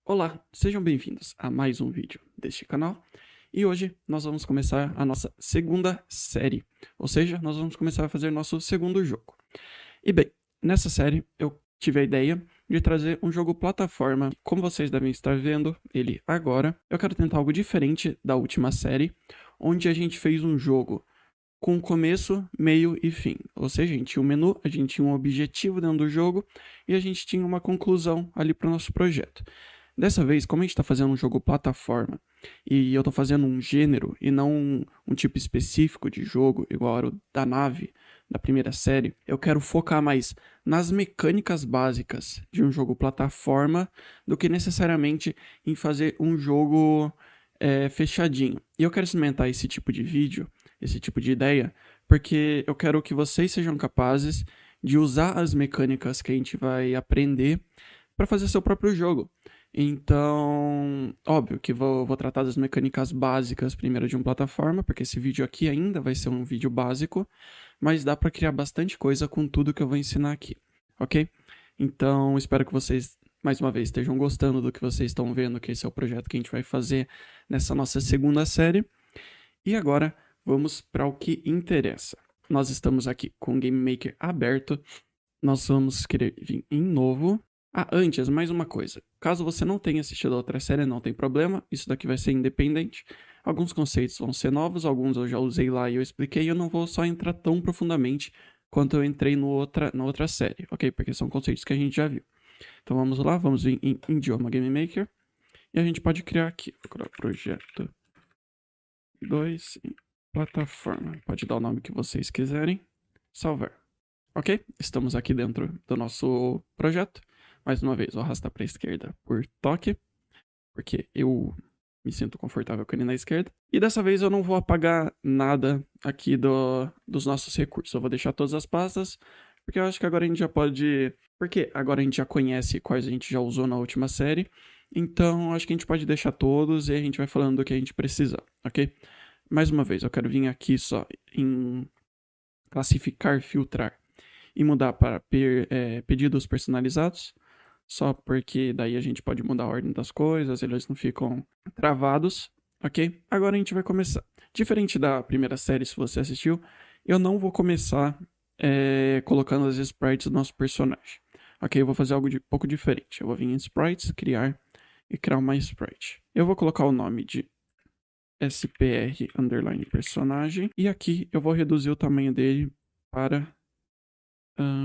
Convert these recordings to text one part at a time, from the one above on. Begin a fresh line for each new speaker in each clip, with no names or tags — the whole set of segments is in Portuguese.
Olá, sejam bem-vindos a mais um vídeo deste canal. E hoje nós vamos começar a nossa segunda série, ou seja, nós vamos começar a fazer nosso segundo jogo. E bem, nessa série eu tive a ideia de trazer um jogo plataforma. Como vocês devem estar vendo ele agora, eu quero tentar algo diferente da última série, onde a gente fez um jogo com começo, meio e fim. Ou seja, a gente tinha um menu, a gente tinha um objetivo dentro do jogo e a gente tinha uma conclusão ali para o nosso projeto. Dessa vez, como a gente está fazendo um jogo plataforma e eu estou fazendo um gênero e não um tipo específico de jogo, igual era o da nave da primeira série, eu quero focar mais nas mecânicas básicas de um jogo plataforma do que necessariamente em fazer um jogo fechadinho. E eu quero experimentar esse tipo de vídeo, esse tipo de ideia, porque eu quero que vocês sejam capazes de usar as mecânicas que a gente vai aprender para fazer seu próprio jogo. Então, óbvio que vou tratar das mecânicas básicas primeiro de uma plataforma, porque esse vídeo aqui ainda vai ser um vídeo básico, mas dá para criar bastante coisa com tudo que eu vou ensinar aqui, ok? Então, espero que vocês, mais uma vez, estejam gostando do que vocês estão vendo, que esse é o projeto que a gente vai fazer nessa nossa segunda série. E agora, vamos para o que interessa. Nós estamos aqui com o Game Maker aberto, nós vamos querer vir em novo. Antes, mais uma coisa. Caso você não tenha assistido a outra série, não tem problema. Isso daqui vai ser independente. Alguns conceitos vão ser novos, alguns eu já usei lá e eu expliquei. Eu não vou só entrar tão profundamente quanto eu entrei na outra série, ok? Porque são conceitos que a gente já viu. Então vamos lá, vamos vir em idioma Game Maker. E a gente pode criar aqui. Vou criar projeto 2 em plataforma. Pode dar o nome que vocês quiserem. Salvar. Ok? Estamos aqui dentro do nosso projeto. Mais uma vez, vou arrastar para a esquerda por toque, porque eu me sinto confortável com ele na esquerda. E dessa vez eu não vou apagar nada aqui dos nossos recursos. Eu vou deixar todas as pastas, porque eu acho que agora a gente já pode... Porque agora a gente já conhece quais a gente já usou na última série. Então, acho que a gente pode deixar todos e a gente vai falando do que a gente precisar, ok? Mais uma vez, eu quero vir aqui só em classificar, filtrar e mudar para pedidos personalizados, só porque daí a gente pode mudar a ordem das coisas, eles não ficam travados, ok? Agora a gente vai começar. Diferente da primeira série, se você assistiu, eu não vou começar colocando as sprites do nosso personagem, ok? Eu vou fazer algo de pouco diferente. Eu vou vir em sprites, criar e criar uma sprite. Eu vou colocar o nome de SPR underline personagem e aqui eu vou reduzir o tamanho dele para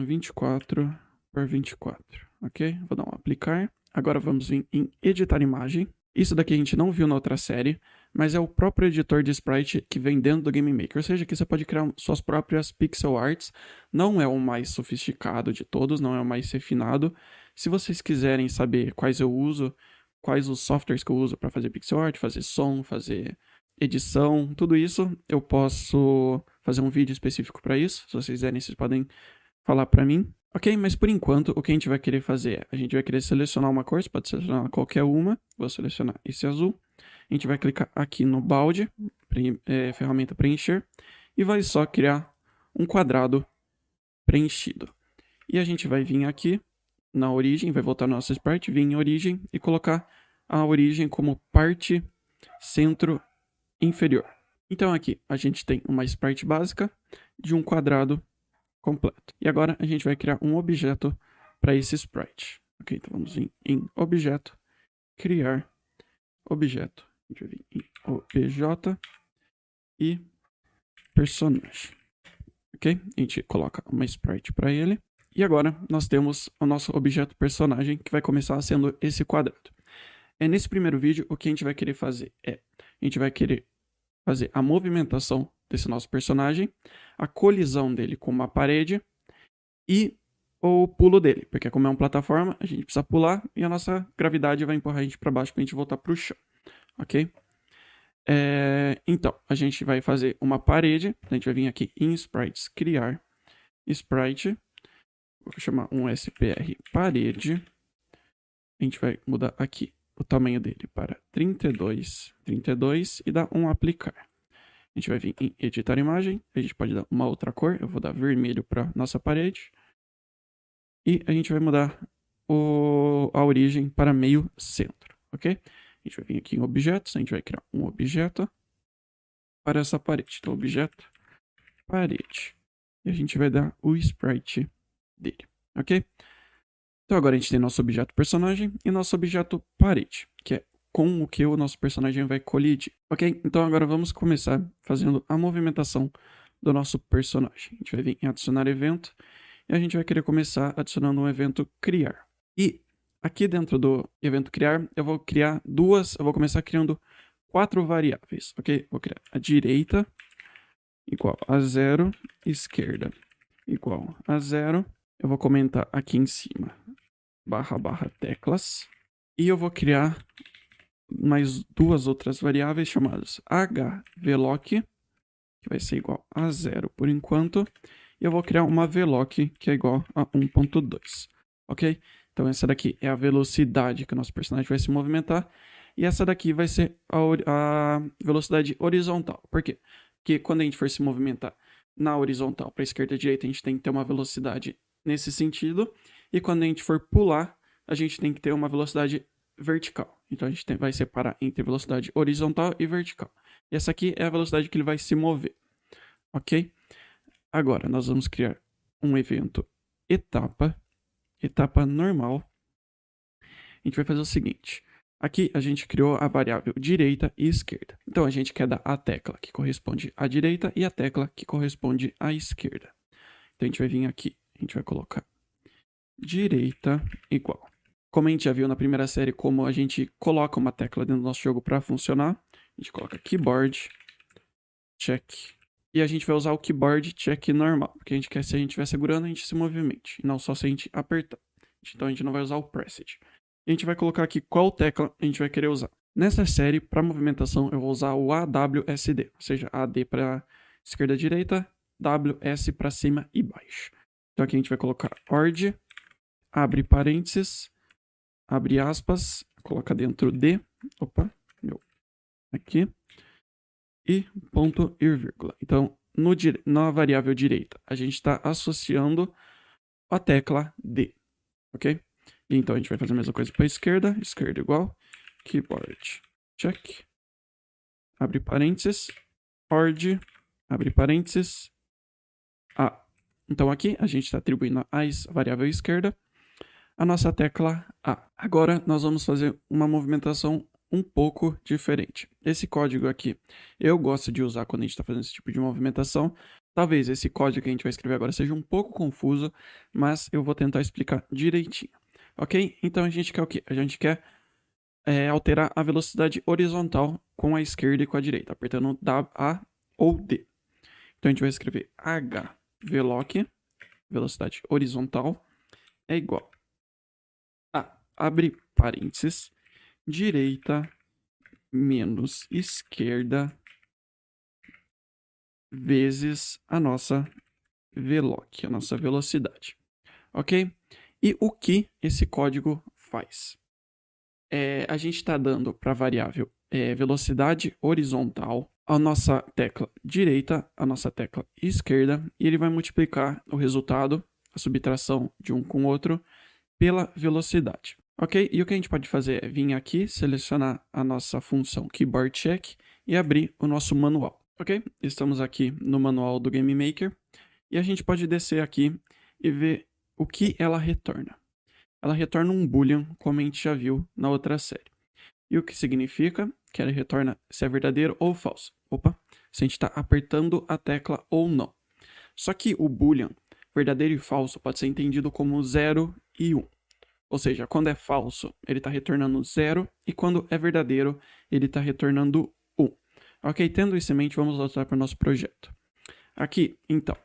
24 por 24, ok? Vou dar um aplicar. Agora vamos vir em editar imagem. Isso daqui a gente não viu na outra série, mas é o próprio editor de sprite que vem dentro do Game Maker. Ou seja, aqui você pode criar suas próprias pixel arts. Não é o mais sofisticado de todos, não é o mais refinado. Se vocês quiserem saber quais eu uso, quais os softwares que eu uso para fazer pixel art, fazer som, fazer edição, tudo isso, eu posso fazer um vídeo específico para isso. Se vocês quiserem, vocês podem falar para mim. Ok, mas por enquanto o que a gente vai querer fazer é, a gente vai querer selecionar uma cor, você pode selecionar qualquer uma, vou selecionar esse azul, a gente vai clicar aqui no balde, ferramenta preencher, e vai só criar um quadrado preenchido. E a gente vai vir aqui na origem, vai voltar no nosso sprite, vir em origem e colocar a origem como parte centro inferior. Então aqui a gente tem uma sprite básica de um quadrado completo. E agora a gente vai criar um objeto para esse sprite. Ok, então vamos vir em objeto, criar objeto. A gente vai vir em obj e personagem. Ok, a gente coloca uma sprite para ele. E agora nós temos o nosso objeto personagem que vai começar sendo esse quadrado. Nesse primeiro vídeo, o que a gente vai querer fazer a gente vai querer fazer a movimentação desse nosso personagem, a colisão dele com uma parede e o pulo dele, porque como é uma plataforma, a gente precisa pular e a nossa gravidade vai empurrar a gente para baixo para a gente voltar para o chão, ok? Então, a gente vai fazer uma parede, a gente vai vir aqui em Sprites, criar Sprite, vou chamar um SPR parede, a gente vai mudar aqui o tamanho dele para 32 e dar um aplicar. A gente vai vir em editar imagem, a gente pode dar uma outra cor, eu vou dar vermelho para nossa parede. E a gente vai mudar a origem para meio centro. ok? A gente vai vir aqui em objetos, a gente vai criar um objeto para essa parede. Então, objeto, parede. E a gente vai dar o sprite dele, ok? Então, agora a gente tem nosso objeto personagem e nosso objeto parede, que é com o que o nosso personagem vai colidir, ok? Então, agora vamos começar fazendo a movimentação do nosso personagem. A gente vai vir em adicionar evento e a gente vai querer começar adicionando um evento criar. E aqui dentro do evento criar, eu vou começar criando 4 variáveis, ok? Vou criar a direita igual a 0, esquerda igual a 0. Eu vou comentar aqui em cima, // teclas. E eu vou criar mais 2 outras variáveis chamadas hvloc, que vai ser igual a 0 por enquanto. E eu vou criar uma vloc que é igual a 1.2, ok? Então essa daqui é a velocidade que o nosso personagem vai se movimentar. E essa daqui vai ser a velocidade horizontal. Por quê? Porque quando a gente for se movimentar na horizontal para esquerda e direita, a gente tem que ter uma velocidade nesse sentido. E quando a gente for pular, a gente tem que ter uma velocidade vertical. Então a gente vai separar entre velocidade horizontal e vertical. E essa aqui é a velocidade que ele vai se mover, ok? Agora nós vamos criar um evento etapa normal. A gente vai fazer o seguinte. Aqui a gente criou a variável direita e esquerda. Então a gente quer dar a tecla que corresponde à direita e a tecla que corresponde à esquerda. Então a gente vai vir aqui, a gente vai colocar direita igual. Como a gente já viu na primeira série, como a gente coloca uma tecla dentro do nosso jogo para funcionar, a gente coloca keyboard check. E a gente vai usar o keyboard check normal, porque a gente quer, se a gente estiver segurando, a gente se movimente, e não só se a gente apertar. Então a gente não vai usar o pressed. E a gente vai colocar aqui qual tecla a gente vai querer usar. Nessa série, para movimentação, eu vou usar o AWSD, ou seja, AD para esquerda e direita, WS para cima e baixo. Então aqui a gente vai colocar ORD, abre parênteses, abre aspas, coloca dentro de, aqui, e ponto e vírgula. Então, na variável direita, a gente está associando a tecla D, ok? E então a gente vai fazer a mesma coisa para a esquerda, esquerda igual, keyboard check, abre parênteses, ORD, abre parênteses, A. Então aqui a gente está atribuindo a variável esquerda a nossa tecla A. Agora nós vamos fazer uma movimentação um pouco diferente. Esse código aqui eu gosto de usar quando a gente está fazendo esse tipo de movimentação. Talvez esse código que a gente vai escrever agora seja um pouco confuso, mas eu vou tentar explicar direitinho. Ok? Então a gente quer o quê? A gente quer alterar a velocidade horizontal com a esquerda e com a direita, apertando A ou D. Então a gente vai escrever hvloc, velocidade horizontal, é igual a, abre parênteses, direita menos esquerda vezes a nossa vloc, a nossa velocidade, ok? E o que esse código faz? A gente está dando para a variável velocidade horizontal a nossa tecla direita, a nossa tecla esquerda, e ele vai multiplicar o resultado, a subtração de um com o outro, pela velocidade. Ok? E o que a gente pode fazer é vir aqui, selecionar a nossa função keyboard check e abrir o nosso manual. Ok? Estamos aqui no manual do Game Maker e a gente pode descer aqui e ver o que ela retorna. Ela retorna um boolean, como a gente já viu na outra série. E o que significa que ela retorna se é verdadeiro ou falso. Se a gente está apertando a tecla ou não. Só que o boolean, verdadeiro e falso, pode ser entendido como 0 e 1. Ou seja, quando é falso, ele está retornando 0, e quando é verdadeiro, ele está retornando 1. Ok, tendo isso em mente, vamos voltar para o nosso projeto. Aqui, então,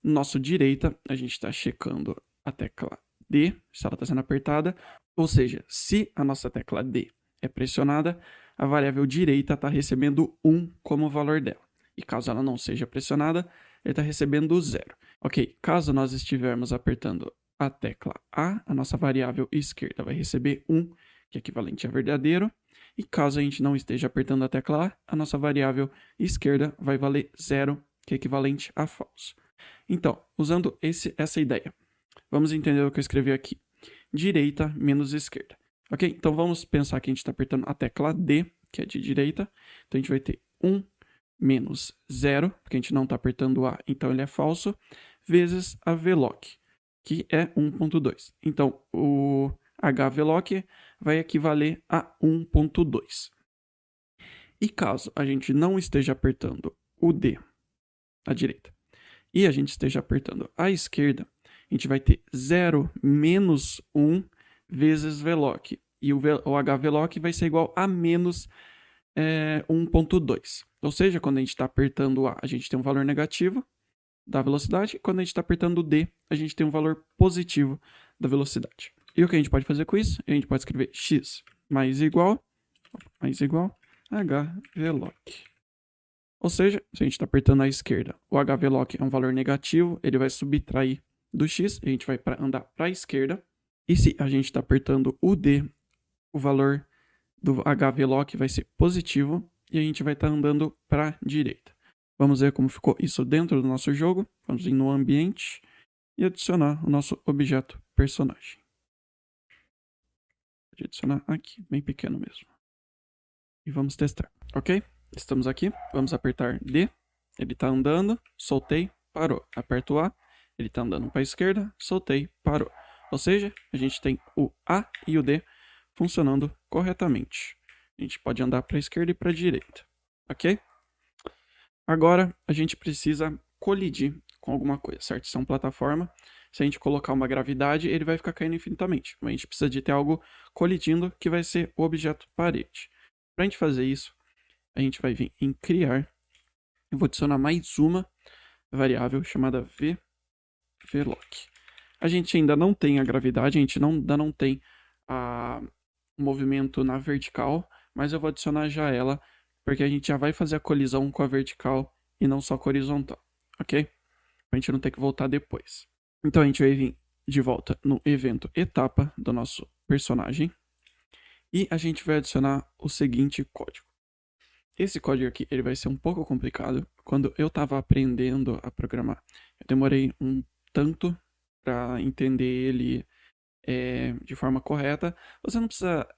no nosso direita, a gente está checando a tecla D, se ela está sendo apertada. Ou seja, se a nossa tecla D é pressionada, a variável direita está recebendo 1 como valor dela. E caso ela não seja pressionada, ele está recebendo 0. Ok, caso nós estivermos apertando a tecla A nossa variável esquerda vai receber 1, que é equivalente a verdadeiro. E caso a gente não esteja apertando a tecla A nossa variável esquerda vai valer 0, que é equivalente a falso. Então, usando essa ideia, vamos entender o que eu escrevi aqui. Direita menos esquerda. Ok? Então vamos pensar que a gente está apertando a tecla D, que é de direita. Então a gente vai ter 1 menos 0, porque a gente não está apertando A, então ele é falso, vezes a VLOC, que é 1.2. Então o HVLOC vai equivaler a 1.2. E caso a gente não esteja apertando o D à direita e a gente esteja apertando à esquerda, a gente vai ter 0 menos 1 vezes VLOC. E o HVLOC vai ser igual a menos 1.2. Ou seja, quando a gente está apertando A, a gente tem um valor negativo da velocidade. Quando a gente está apertando o D, a gente tem um valor positivo da velocidade. E o que a gente pode fazer com isso? A gente pode escrever x mais igual HVLOC. Ou seja, se a gente está apertando à esquerda, o HVLOC é um valor negativo, ele vai subtrair do x, a gente vai andar para a esquerda. E se a gente está apertando o D, o valor do HVLOC vai ser positivo e a gente vai estar andando para a direita. Vamos ver como ficou isso dentro do nosso jogo. Vamos ir no ambiente e adicionar o nosso objeto personagem. Vou adicionar aqui, bem pequeno mesmo. E vamos testar, ok? Estamos aqui, vamos apertar D, ele está andando, soltei, parou. Aperto A, ele está andando para a esquerda, soltei, parou. Ou seja, a gente tem o A e o D funcionando corretamente. A gente pode andar para a esquerda e para a direita, ok? Agora, a gente precisa colidir com alguma coisa, certo? Isso é uma plataforma. Se a gente colocar uma gravidade, ele vai ficar caindo infinitamente. Mas a gente precisa de ter algo colidindo, que vai ser o objeto parede. Para a gente fazer isso, a gente vai vir em criar. Eu vou adicionar mais uma variável chamada VLOC. A gente ainda não tem a gravidade, a gente ainda não tem o movimento na vertical, mas eu vou adicionar já ela, porque a gente já vai fazer a colisão com a vertical e não só com a horizontal, ok? Pra gente não ter que voltar depois. Então a gente vai vir de volta no evento etapa do nosso personagem e a gente vai adicionar o seguinte código. Esse código aqui ele vai ser um pouco complicado. Quando eu estava aprendendo a programar, eu demorei um tanto para entender ele de forma correta. Você não precisa,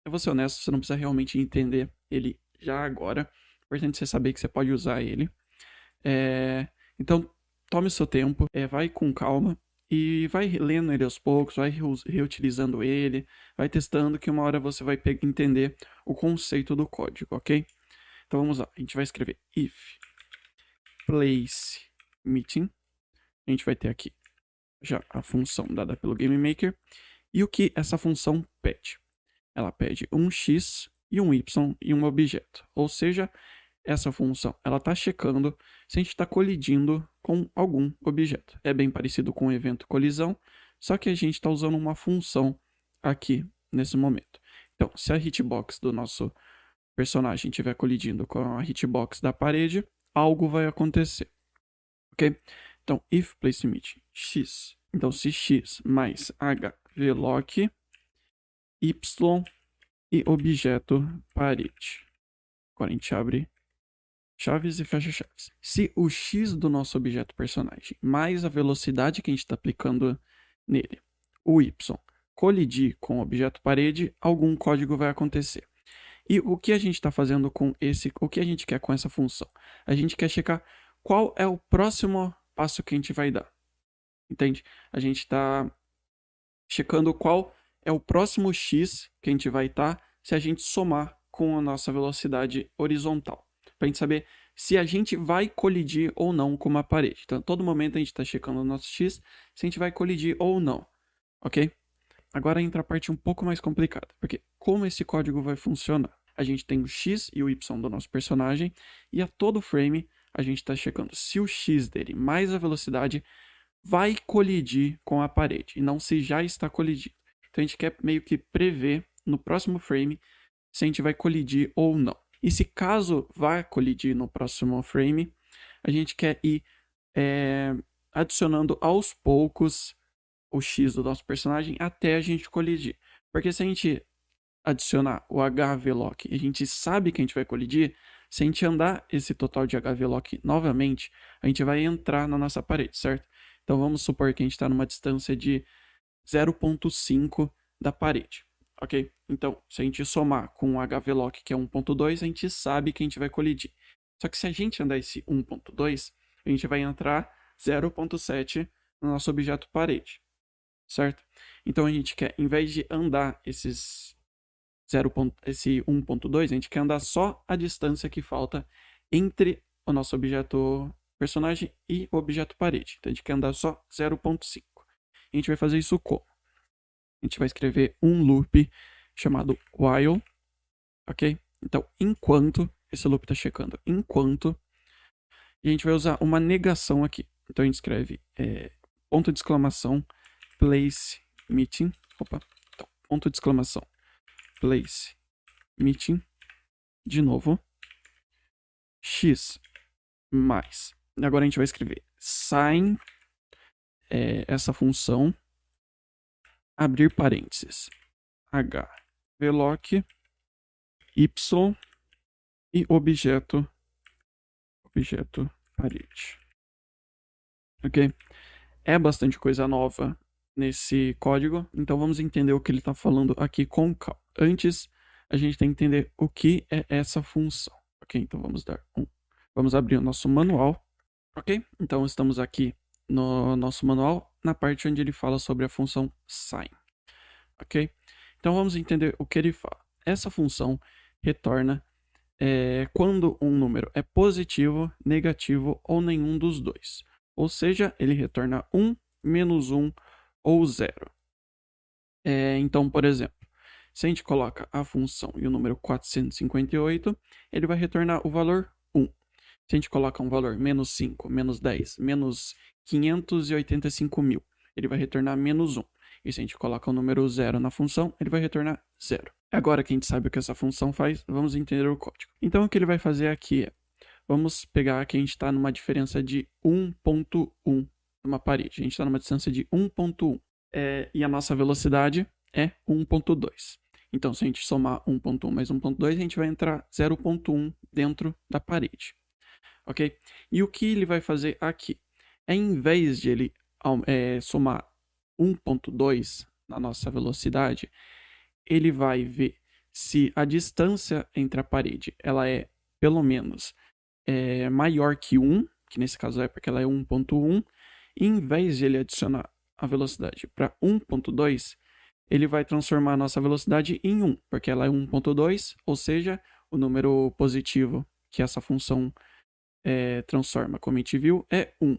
eu vou ser honesto, você não precisa realmente entender ele já agora. É importante você saber que você pode usar ele. Então, tome o seu tempo, vai com calma e vai lendo ele aos poucos, vai reutilizando ele, vai testando que uma hora você vai entender o conceito do código, ok? Então vamos lá, a gente vai escrever if place meeting, a gente vai ter aqui já a função dada pelo GameMaker, e o que essa função pede? Ela pede um x e um y e um objeto, ou seja, essa função ela está checando se a gente está colidindo com algum objeto. É bem parecido com o evento colisão, só que a gente está usando uma função aqui nesse momento. Então, se a hitbox do nosso personagem estiver colidindo com a hitbox da parede, algo vai acontecer, ok? Então, if placeMeet x. Então, se x mais hvloc y e objeto parede. Agora a gente abre chaves e fecha chaves. Se o x do nosso objeto personagem mais a velocidade que a gente está aplicando nele, o y, colidir com o objeto parede, algum código vai acontecer. E o que a gente está fazendo com o que a gente quer com essa função? A gente quer checar qual é o próximo passo que a gente vai dar. Entende? A gente está checando qual é o próximo x que a gente vai estar se a gente somar com a nossa velocidade horizontal. Para a gente saber se a gente vai colidir ou não com uma parede. Então, a todo momento a gente está checando o nosso x, se a gente vai colidir ou não. Ok? Agora entra a parte um pouco mais complicada, porque como esse código vai funcionar? A gente tem o x e o y do nosso personagem, e a todo frame a gente está checando se o x dele mais a velocidade vai colidir com a parede, e não se já está colidindo. Então a gente quer meio que prever no próximo frame se a gente vai colidir ou não. E se caso vá colidir no próximo frame, a gente quer ir adicionando aos poucos o x do nosso personagem até a gente colidir. Porque se a gente adicionar o hvloc e a gente sabe que a gente vai colidir, se a gente andar esse total de hvloc novamente, a gente vai entrar na nossa parede, certo? Então vamos supor que a gente está numa distância de 0.5 da parede, ok? Então, se a gente somar com o HVLOC, que é 1.2, a gente sabe que a gente vai colidir. Só que se a gente andar esse 1.2, a gente vai entrar 0.7 no nosso objeto parede, certo? Então, a gente quer, em vez de andar esse 1.2, a gente quer andar só a distância que falta entre o nosso objeto personagem e o objeto parede. Então, a gente quer andar só 0.5. A gente vai fazer isso como? A gente vai escrever um loop chamado while, ok? Então, enquanto, esse loop está checando enquanto, e a gente vai usar uma negação aqui. Então, a gente escreve ponto de exclamação, place meeting, então, ponto de exclamação, place meeting, de novo, x mais. Agora a gente vai escrever sign, essa função, abrir parênteses, hvloc, y e objeto parede. Ok? É bastante coisa nova nesse código, então vamos entender o que ele está falando aqui com calma. Antes, a gente tem que entender o que é essa função. Ok? Então vamos abrir o nosso manual. Ok? Então estamos aqui no nosso manual, na parte onde ele fala sobre a função sign. Ok? Então vamos entender o que ele fala. Essa função retorna quando um número é positivo, negativo ou nenhum dos dois. Ou seja, ele retorna 1, menos 1 ou 0. Então, por exemplo, se a gente coloca a função e o número 458, ele vai retornar o valor 1. Se a gente coloca um valor menos 5, menos 10, menos 585 mil, ele vai retornar menos 1. E se a gente coloca o número 0 na função, ele vai retornar 0. Agora que a gente sabe o que essa função faz, vamos entender o código. Então, o que ele vai fazer aqui vamos pegar que a gente está numa diferença de 1.1 numa parede. A gente está numa distância de 1.1. E a nossa velocidade é 1.2. Então, se a gente somar 1.1 mais 1.2, a gente vai entrar 0.1 dentro da parede. Ok? E o que ele vai fazer aqui? Em vez de ele somar 1.2 na nossa velocidade, ele vai ver se a distância entre a parede ela é pelo menos maior que 1, que nesse caso é porque ela é 1.1, e em vez de ele adicionar a velocidade para 1.2, ele vai transformar a nossa velocidade em 1, porque ela é 1.2, ou seja, o número positivo que essa função transforma, como a gente viu, é 1.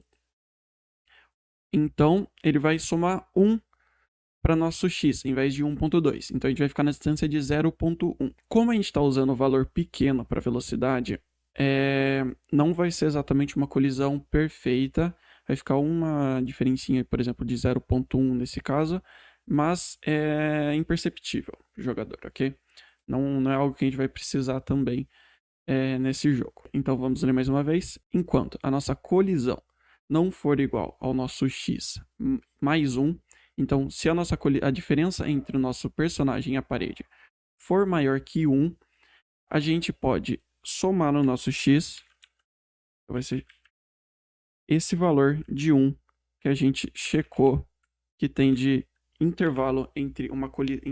Então, ele vai somar 1 para nosso x, em vez de 1.2. Então, a gente vai ficar na distância de 0.1. Como a gente está usando o valor pequeno para velocidade, não vai ser exatamente uma colisão perfeita. Vai ficar uma diferencinha, por exemplo, de 0.1 nesse caso, mas é imperceptível para o jogador, ok? Não é algo que a gente vai precisar também nesse jogo. Então, vamos ler mais uma vez. Enquanto a nossa colisão não for igual ao nosso x mais 1, então, se a diferença entre o nosso personagem e a parede for maior que 1, a gente pode somar no nosso x, vai ser esse valor de 1 que a gente checou que tem de intervalo entre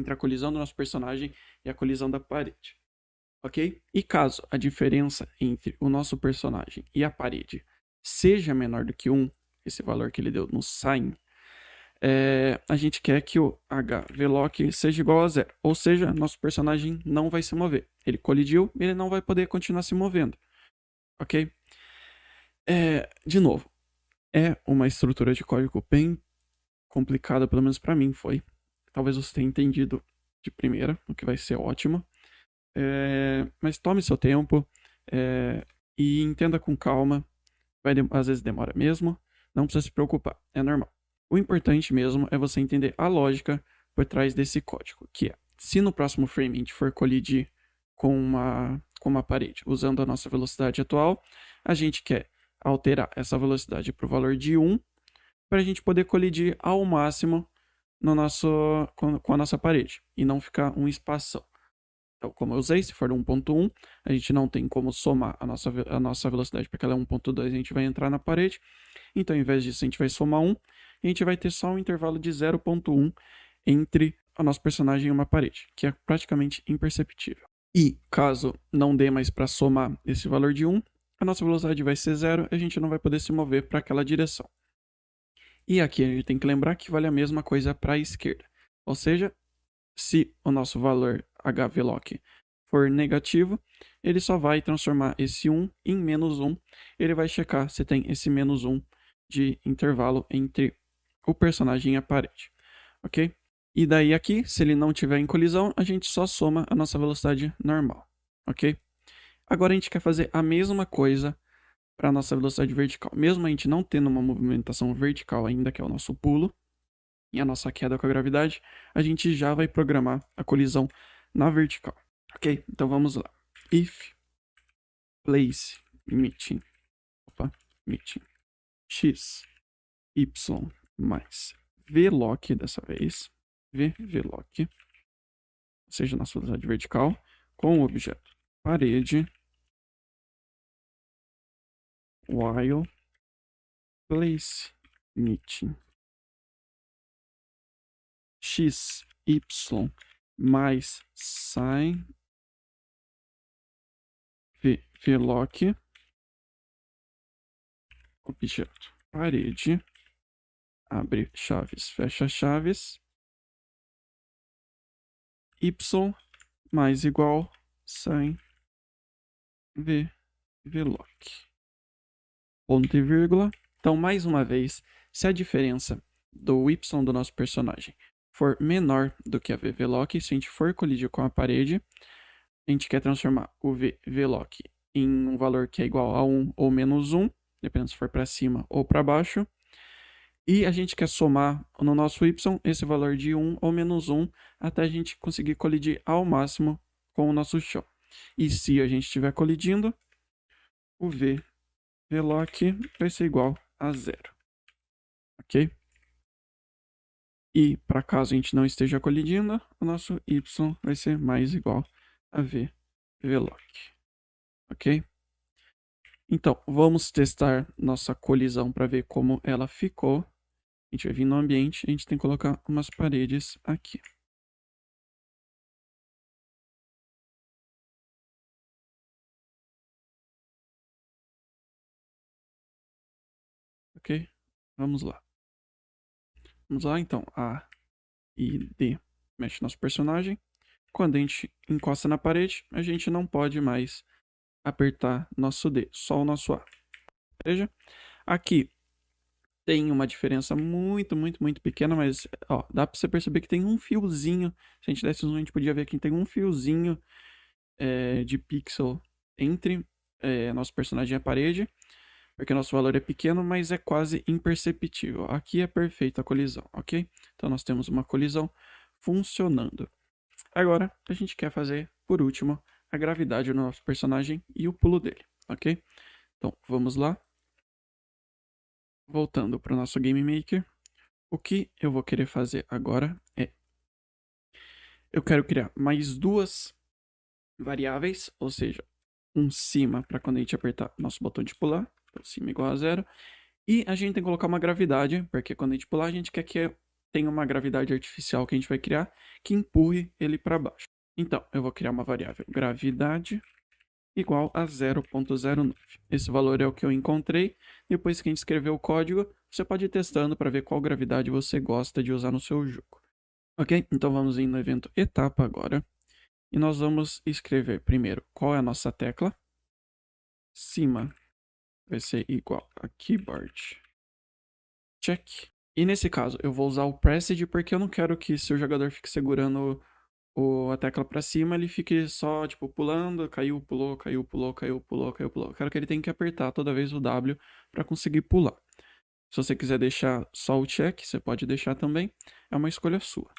a colisão do nosso personagem e a colisão da parede. Ok? E caso a diferença entre o nosso personagem e a parede seja menor do que 1, esse valor que ele deu no sign, a gente quer que o hvloc seja igual a 0. Ou seja, nosso personagem não vai se mover. Ele colidiu e ele não vai poder continuar se movendo. Ok? De novo, é uma estrutura de código bem complicada, pelo menos para mim foi. Talvez você tenha entendido de primeira, o que vai ser ótimo. Mas tome seu tempo e entenda com calma. Às vezes demora mesmo, não precisa se preocupar, é normal. O importante mesmo é você entender a lógica por trás desse código, que é, se no próximo frame a gente for colidir com uma parede usando a nossa velocidade atual, a gente quer alterar essa velocidade para o valor de 1 para a gente poder colidir ao máximo com a nossa parede e não ficar um espação. Então, como eu usei, se for 1.1, a gente não tem como somar a nossa velocidade, porque ela é 1.2, a gente vai entrar na parede. Então, ao invés disso, a gente vai somar 1, e a gente vai ter só um intervalo de 0.1 entre o nosso personagem em uma parede, que é praticamente imperceptível. E caso não dê mais para somar esse valor de 1, a nossa velocidade vai ser 0 e a gente não vai poder se mover para aquela direção. E aqui a gente tem que lembrar que vale a mesma coisa para a esquerda. Ou seja, se o nosso valor hvlock for negativo, ele só vai transformar esse 1 em menos 1. Ele vai checar se tem esse menos 1 de intervalo entre o personagem e a parede. Ok? E daí aqui, se ele não tiver em colisão, a gente só soma a nossa velocidade normal. Ok? Agora a gente quer fazer a mesma coisa para a nossa velocidade vertical. Mesmo a gente não tendo uma movimentação vertical ainda, que é o nosso pulo, e a nossa queda com a gravidade, a gente já vai programar a colisão na vertical. Ok? Então vamos lá. If place meeting x, y mais vlock dessa vez, vlock, ou seja, nossa velocidade vertical, com o objeto parede, while place meeting x, y mais sin vlock, objeto parede, abre chaves, fecha chaves, y mais igual sin vlock. Ponto e vírgula. Então, mais uma vez, se a diferença do y do nosso personagem for menor do que a vlock, se a gente for colidir com a parede, a gente quer transformar o vlock em um valor que é igual a 1 ou menos 1, dependendo se for para cima ou para baixo. E a gente quer somar no nosso y esse valor de 1 ou menos 1 até a gente conseguir colidir ao máximo com o nosso chão. E se a gente estiver colidindo, o vlock vai ser igual a 0. Ok? E para caso a gente não esteja colidindo, o nosso y vai ser mais igual a vlock. Ok? Então, vamos testar nossa colisão para ver como ela ficou. A gente vai vir no ambiente, a gente tem que colocar umas paredes aqui. Ok? Vamos lá. Vamos lá, então. A e D mexe nosso personagem. Quando a gente encosta na parede, a gente não pode mais apertar nosso D, só o nosso A. Veja, aqui tem uma diferença muito pequena, mas ó, dá para você perceber que tem um fiozinho. Se a gente desse zoom, a gente podia ver que tem um fiozinho de pixel entre nosso personagem e a parede, porque nosso valor é pequeno, mas é quase imperceptível. Aqui é perfeita a colisão, ok? Então nós temos uma colisão funcionando. Agora, a gente quer fazer, por último, a gravidade do nosso personagem e o pulo dele, ok? Então, vamos lá. Voltando para o nosso Game Maker, o que eu vou querer fazer agora é... eu quero criar mais duas variáveis, ou seja, um cima para quando a gente apertar nosso botão de pular, então cima igual a 0, e a gente tem que colocar uma gravidade, porque quando a gente pular, a gente quer que tenha uma gravidade artificial que a gente vai criar, que empurre ele para baixo. Então, eu vou criar uma variável gravidade igual a 0.09. Esse valor é o que eu encontrei. Depois que a gente escrever o código, você pode ir testando para ver qual gravidade você gosta de usar no seu jogo. Ok? Então vamos ir no evento etapa agora. E nós vamos escrever primeiro qual é a nossa tecla. Cima vai ser igual a keyboard check. E nesse caso eu vou usar o pressed porque eu não quero que se o jogador fique segurando a tecla para cima, ele fique só, tipo, pulando, caiu, pulou, caiu, pulou, caiu, pulou, caiu, pulou. Eu quero que ele tenha que apertar toda vez o W para conseguir pular. Se você quiser deixar só o check, você pode deixar também. É uma escolha sua.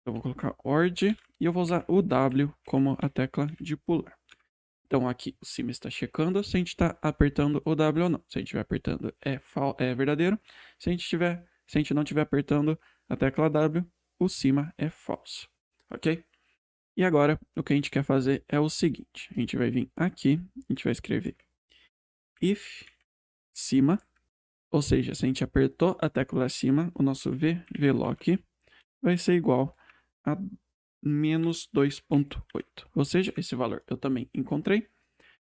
Eu vou colocar ORD e eu vou usar o W como a tecla de pular. Então aqui o cima está checando se a gente está apertando o W ou não. Se a gente estiver apertando é verdadeiro. Se a gente não estiver apertando a tecla W, o cima é falso. Ok? E agora, o que a gente quer fazer é o seguinte. A gente vai vir aqui, a gente vai escrever if cima, ou seja, se a gente apertou a tecla acima, o nosso vlock vai ser igual a menos 2.8. Ou seja, esse valor eu também encontrei.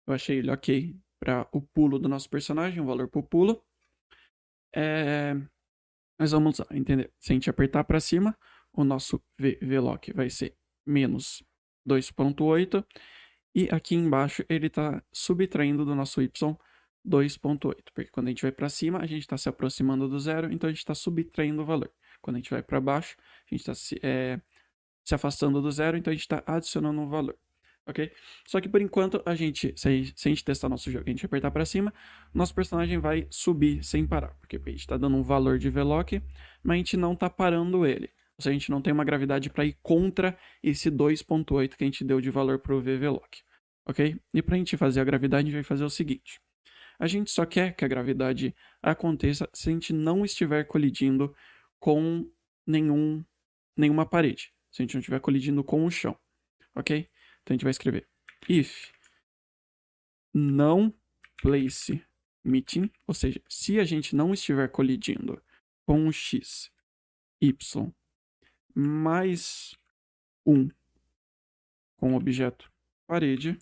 Eu achei ele ok para o pulo do nosso personagem, o valor para o pulo. Mas vamos lá, entender. Se a gente apertar para cima, o nosso VLOC vai ser menos 2.8. E aqui embaixo ele está subtraindo do nosso Y 2.8. Porque quando a gente vai para cima, a gente está se aproximando do zero, então a gente está subtraindo o valor. Quando a gente vai para baixo, a gente está se afastando do zero, então a gente está adicionando um valor. Ok? Só que por enquanto, se a gente testar nosso jogo e a gente apertar para cima, nosso personagem vai subir sem parar. Porque a gente está dando um valor de VLOC, mas a gente não está parando ele. Ou seja, a gente não tem uma gravidade para ir contra esse 2.8 que a gente deu de valor para o VLOC. Ok? E para a gente fazer a gravidade, a gente vai fazer o seguinte. A gente só quer que a gravidade aconteça se a gente não estiver colidindo com nenhuma parede. Se a gente não estiver colidindo com o chão. Ok? Então a gente vai escrever if não place meeting, ou seja, se a gente não estiver colidindo com o x, y mais 1 com o objeto parede,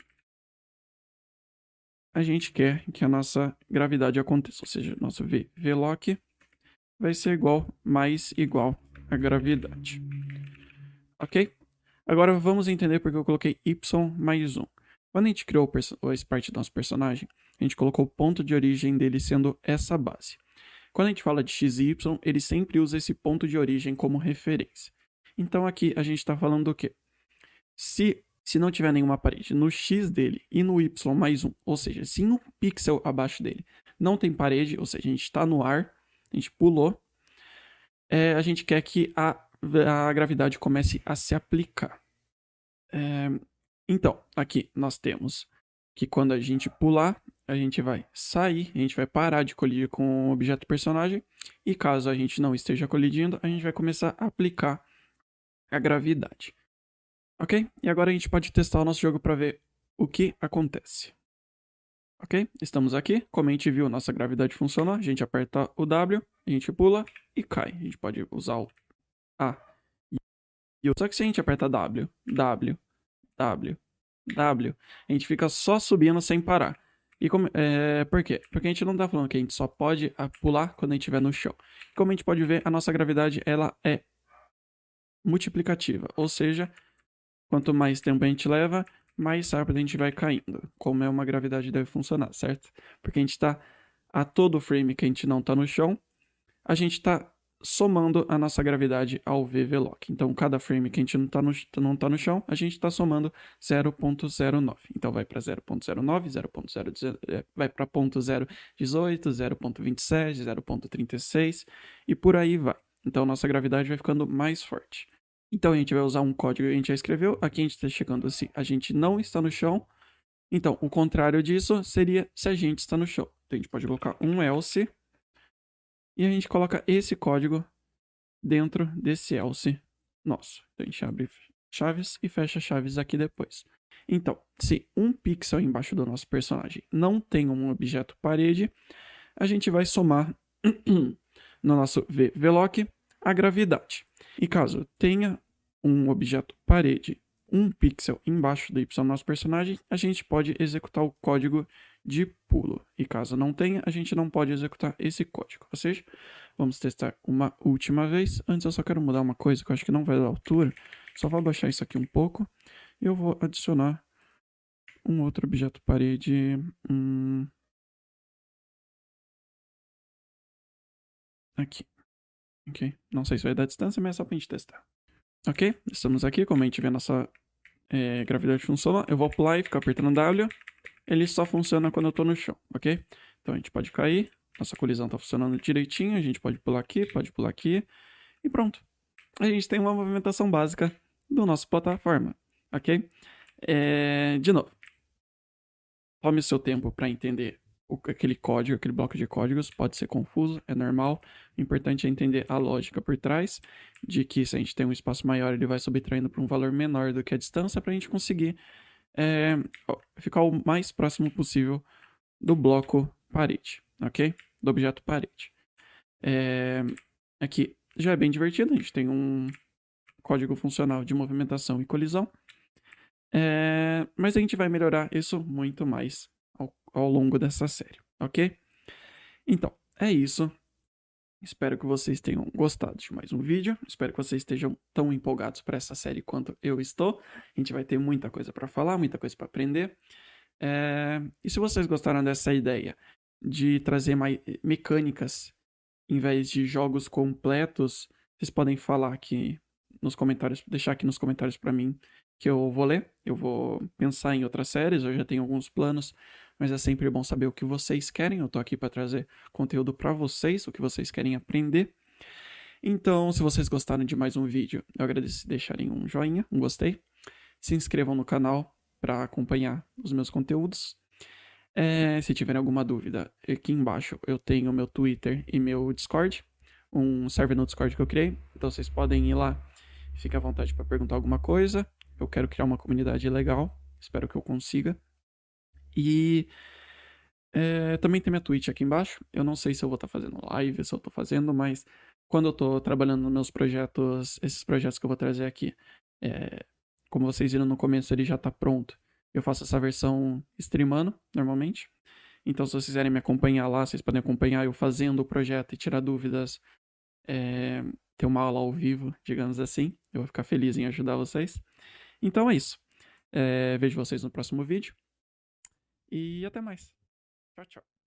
a gente quer que a nossa gravidade aconteça, ou seja, nosso VLOC vai ser igual a gravidade. Ok? Agora vamos entender porque eu coloquei y mais 1. Quando a gente criou a sprite do nosso personagem, a gente colocou o ponto de origem dele sendo essa base. Quando a gente fala de x e y, ele sempre usa esse ponto de origem como referência. Então aqui a gente está falando do quê? Se não tiver nenhuma parede no x dele e no y mais 1, ou seja, se no pixel abaixo dele não tem parede, ou seja, a gente está no ar, a gente pulou, a gente quer que a gravidade comece a se aplicar. Então, aqui nós temos que quando a gente pular, a gente vai sair, a gente vai parar de colidir com o objeto personagem, e caso a gente não esteja colidindo, a gente vai começar a aplicar a gravidade. Ok? E agora a gente pode testar o nosso jogo para ver o que acontece. Ok? Estamos aqui, como a gente viu, nossa gravidade funciona, a gente aperta o W, a gente pula e cai. A gente pode usar o A e o... Só que se a gente aperta W, W, W, W, a gente fica só subindo sem parar. E por quê? Porque a gente não tá falando que a gente só pode pular quando a gente estiver no chão. Como a gente pode ver, a nossa gravidade ela é multiplicativa, ou seja, quanto mais tempo a gente leva, mais rápido a gente vai caindo. Como é uma gravidade deve funcionar, certo? Porque a gente tá a todo frame que a gente não tá no chão, a gente tá somando a nossa gravidade ao VLOC. Então, cada frame que a gente não tá no chão, a gente está somando 0.09. Então, vai para 0.09, 0.0, vai para 0.018, 0.27, 0.36 e por aí vai. Então, nossa gravidade vai ficando mais forte. Então, a gente vai usar um código que a gente já escreveu. Aqui a gente está chegando assim, a gente não está no chão. Então, o contrário disso seria se a gente está no chão. Então, a gente pode colocar um else e a gente coloca esse código dentro desse else nosso. Então, a gente abre chaves e fecha chaves aqui depois. Então, se um pixel embaixo do nosso personagem não tem um objeto parede, a gente vai somar no nosso VLOC a gravidade. E caso tenha um objeto parede, um pixel embaixo do Y do nosso personagem, a gente pode executar o código de pulo. E caso não tenha, a gente não pode executar esse código. Ou seja, vamos testar uma última vez. Antes eu só quero mudar uma coisa que eu acho que não vai dar altura. Só vou abaixar isso aqui um pouco. E eu vou adicionar um outro objeto parede. Aqui. Ok? Não sei se vai dar distância, mas é só pra gente testar. Ok? Estamos aqui, como a gente vê a nossa gravidade funciona. Eu vou pular e ficar apertando W. Ele só funciona quando eu tô no chão, ok? Então a gente pode cair. Nossa colisão tá funcionando direitinho. A gente pode pular aqui. E pronto. A gente tem uma movimentação básica do nosso plataforma, ok? De novo. Tome o seu tempo para entender aquele código, aquele bloco de códigos. Pode ser confuso, é normal. O importante é entender a lógica por trás, de que se a gente tem um espaço maior, ele vai subtraindo para um valor menor do que a distância, para a gente conseguir ficar o mais próximo possível do bloco parede, ok? Do objeto parede. Aqui já é bem divertido, a gente tem um código funcional de movimentação e colisão. Mas a gente vai melhorar isso muito mais ao longo dessa série, ok? Então, é isso. Espero que vocês tenham gostado de mais um vídeo. Espero que vocês estejam tão empolgados para essa série quanto eu estou. A gente vai ter muita coisa para falar, muita coisa para aprender. E se vocês gostaram dessa ideia de trazer mais mecânicas em vez de jogos completos, vocês podem falar aqui nos comentários, deixar aqui nos comentários para mim que eu vou ler. Eu vou pensar em outras séries, eu já tenho alguns planos, mas é sempre bom saber o que vocês querem. Eu tô aqui para trazer conteúdo para vocês, o que vocês querem aprender. Então, se vocês gostaram de mais um vídeo, eu agradeço se deixarem um joinha, um gostei. Se inscrevam no canal para acompanhar os meus conteúdos. Se tiverem alguma dúvida, aqui embaixo eu tenho meu Twitter e meu Discord, um server no Discord que eu criei, então vocês podem ir lá, fique à vontade para perguntar alguma coisa. Eu quero criar uma comunidade legal, espero que eu consiga. E também tem minha Twitch aqui embaixo. Eu não sei se eu vou estar fazendo live, se eu estou fazendo, mas quando eu estou trabalhando nos meus projetos, esses projetos que eu vou trazer aqui, como vocês viram no começo, ele já está pronto. Eu faço essa versão streamando, normalmente. Então, se vocês quiserem me acompanhar lá, vocês podem acompanhar eu fazendo o projeto e tirar dúvidas. Ter uma aula ao vivo, digamos assim. Eu vou ficar feliz em ajudar vocês. Então é isso. Vejo vocês no próximo vídeo. E até mais. Tchau, tchau.